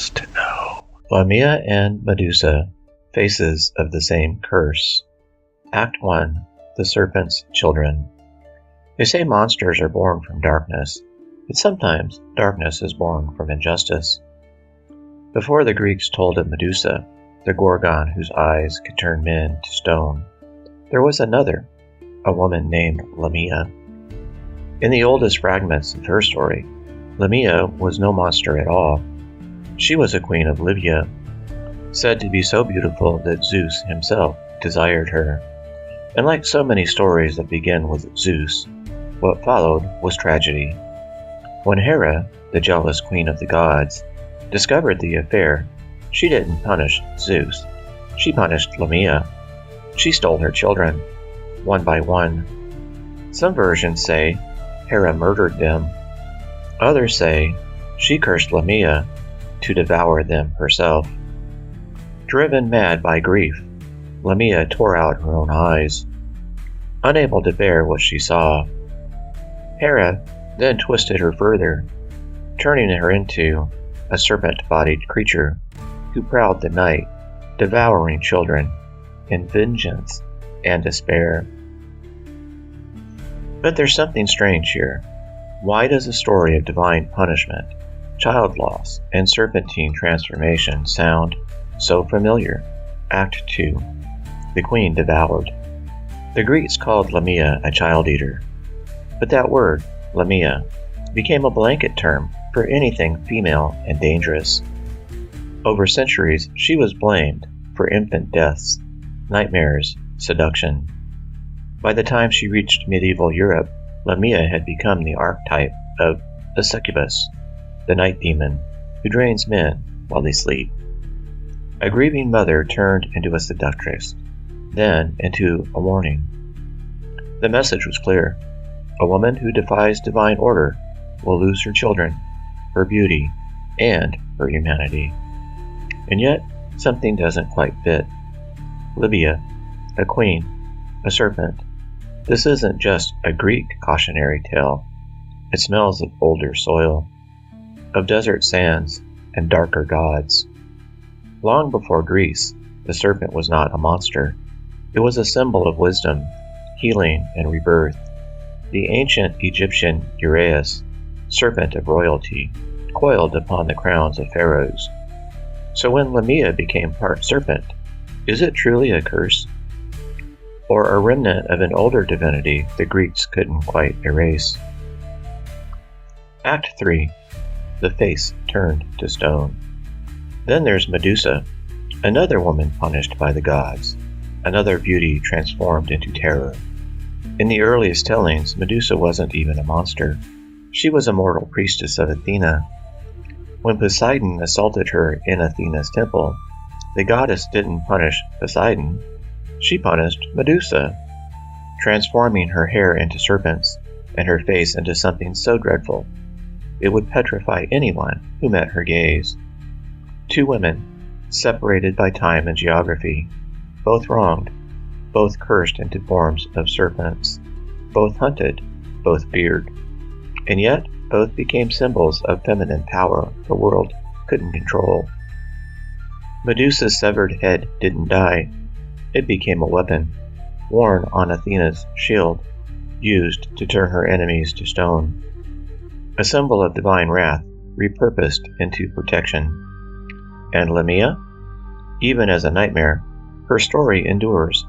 must know. Lamia and Medusa, faces of the same curse. Act 1. The Serpent's Children. They say monsters are born from darkness, but sometimes darkness is born from injustice. Before the Greeks told of Medusa, the Gorgon whose eyes could turn men to stone, there was another, a woman named Lamia. In the oldest fragments of her story, Lamia was no monster at all. She was a queen of Libya, said to be so beautiful that Zeus himself desired her. And like so many stories that begin with Zeus, what followed was tragedy. When Hera, the jealous queen of the gods, discovered the affair, she didn't punish Zeus. She punished Lamia. She stole her children, one by one. Some versions say Hera murdered them. Others say she cursed Lamia to devour them herself. Driven mad by grief, Lamia tore out her own eyes, unable to bear what she saw. Hera then twisted her further, turning her into a serpent-bodied creature who prowled the night, devouring children in vengeance and despair. But there's something strange here. Why does a story of divine punishment, child loss, and serpentine transformation sound so familiar? Act 2. The Queen Devoured. The Greeks called Lamia a child-eater, but that word, Lamia, became a blanket term for anything female and dangerous. Over centuries, she was blamed for infant deaths, nightmares, seduction. By the time she reached medieval Europe, Lamia had become the archetype of the succubus, the night demon who drains men while they sleep. A grieving mother turned into a seductress, then into a warning. The message was clear. A woman who defies divine order will lose her children, her beauty, and her humanity. And yet, something doesn't quite fit. Libya, a queen, a serpent. This isn't just a Greek cautionary tale. It smells of older soil, of desert sands and darker gods. Long before Greece, the serpent was not a monster. It was a symbol of wisdom, healing, and rebirth. The ancient Egyptian Uraeus, serpent of royalty, coiled upon the crowns of pharaohs. So when Lamia became part serpent, is it truly a curse? Or a remnant of an older divinity the Greeks couldn't quite erase? Act 3. The face turned to stone. Then there's Medusa, another woman punished by the gods, another beauty transformed into terror. In the earliest tellings, Medusa wasn't even a monster. She was a mortal priestess of Athena. When Poseidon assaulted her in Athena's temple, the goddess didn't punish Poseidon. She punished Medusa, transforming her hair into serpents and her face into something so dreadful it would petrify anyone who met her gaze. Two women, separated by time and geography, both wronged, both cursed into forms of serpents, both hunted, both feared, and yet both became symbols of feminine power the world couldn't control. Medusa's severed head didn't die. It became a weapon, worn on Athena's shield, used to turn her enemies to stone. A symbol of divine wrath, repurposed into protection. And Lamia? Even as a nightmare, her story endures.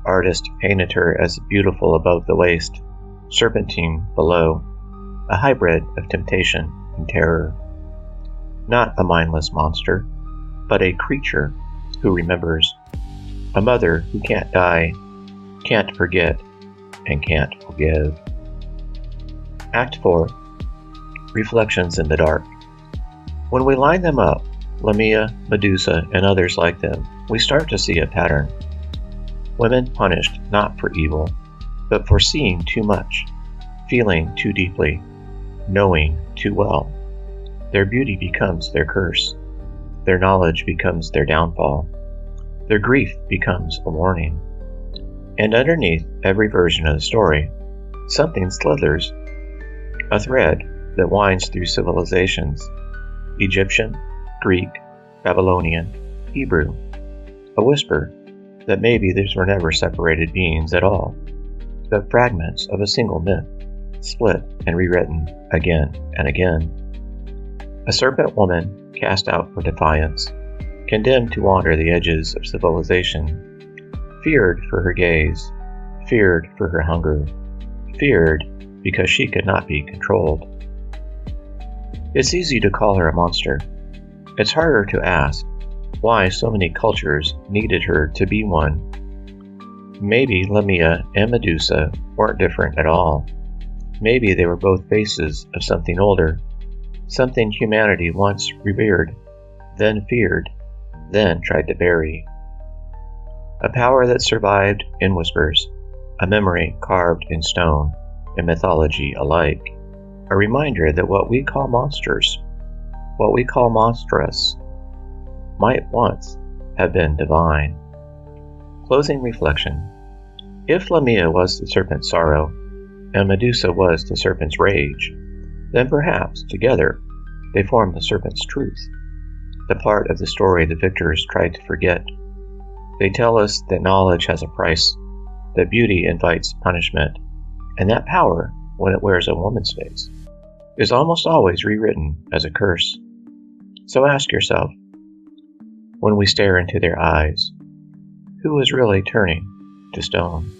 Artists painted her as beautiful above the waist, serpentine below, a hybrid of temptation and terror. Not a mindless monster, but a creature who remembers. A mother who can't die, can't forget, and can't forgive. Act 4. Reflections in the Dark. When we line them up, Lamia, Medusa, and others like them, we start to see a pattern. Women punished not for evil, but for seeing too much, feeling too deeply, knowing too well. Their beauty becomes their curse. Their knowledge becomes their downfall. Their grief becomes a warning. And underneath every version of the story, something slithers, a thread that winds through civilizations, Egyptian, Greek, Babylonian, Hebrew, a whisper that maybe these were never separated beings at all, but fragments of a single myth, split and rewritten again and again. A serpent woman cast out for defiance, condemned to wander the edges of civilization, feared for her gaze, feared for her hunger, feared because she could not be controlled. It's easy to call her a monster. It's harder to ask why so many cultures needed her to be one. Maybe Lamia and Medusa weren't different at all. Maybe they were both faces of something older, something humanity once revered, then feared, then tried to bury. A power that survived in whispers, a memory carved in stone and mythology alike, a reminder that what we call monsters, what we call monstrous, might once have been divine. Closing reflection. If Lamia was the serpent's sorrow, and Medusa was the serpent's rage, then perhaps, together, they formed the serpent's truth, the part of the story the victors tried to forget. They tell us that knowledge has a price, that beauty invites punishment, and that power, when it wears a woman's face, is almost always rewritten as a curse. So ask yourself, when we stare into their eyes, who is really turning to stone?